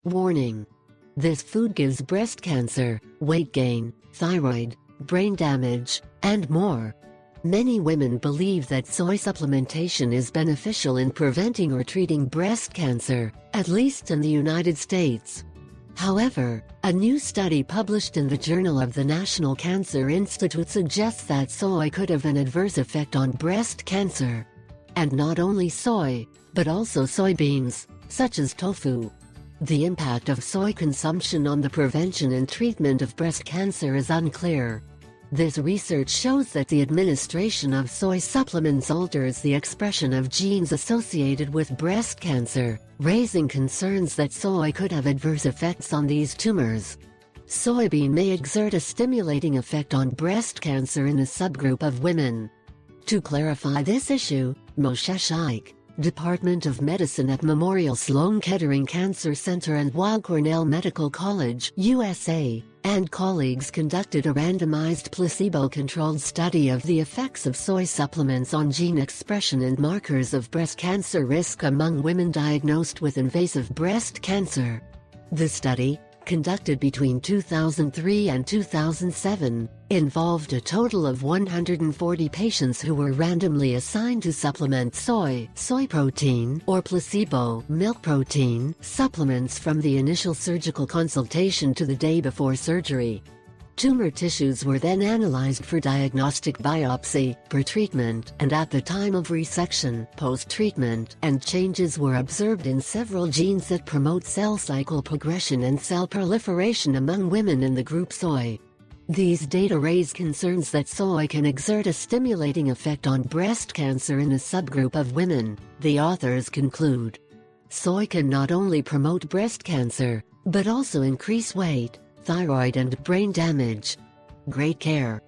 Warning: this food gives breast cancer, weight gain, thyroid, brain damage, and more. Many women believe that soy supplementation is beneficial in preventing or treating breast cancer, at least in the United States. However, a new study published in the Journal of the National Cancer Institute suggests that soy could have an adverse effect on breast cancer. And not only soy, but also soybeans, such as tofu. The impact of soy consumption on the prevention and treatment of breast cancer is unclear. This research shows that the administration of soy supplements alters the expression of genes associated with breast cancer, raising concerns that soy could have adverse effects on these tumors. Soybean may exert a stimulating effect on breast cancer in a subgroup of women. To clarify this issue, Moshe Shaikh, Department of Medicine at Memorial Sloan Kettering Cancer Center and Weill Cornell Medical College, USA, and colleagues conducted a randomized placebo-controlled study of the effects of soy supplements on gene expression and markers of breast cancer risk among women diagnosed with invasive breast cancer. The study, conducted between 2003 and 2007, involved a total of 140 patients who were randomly assigned to supplement soy protein, or placebo milk protein supplements from the initial surgical consultation to the day before surgery. Tumor tissues were then analyzed for diagnostic biopsy, pre-treatment and at the time of resection, post-treatment, and changes were observed in several genes that promote cell cycle progression and cell proliferation among women in the group soy. These data raise concerns that soy can exert a stimulating effect on breast cancer in a subgroup of women, the authors conclude. Soy can not only promote breast cancer, but also increase weight, thyroid and brain damage. Great care.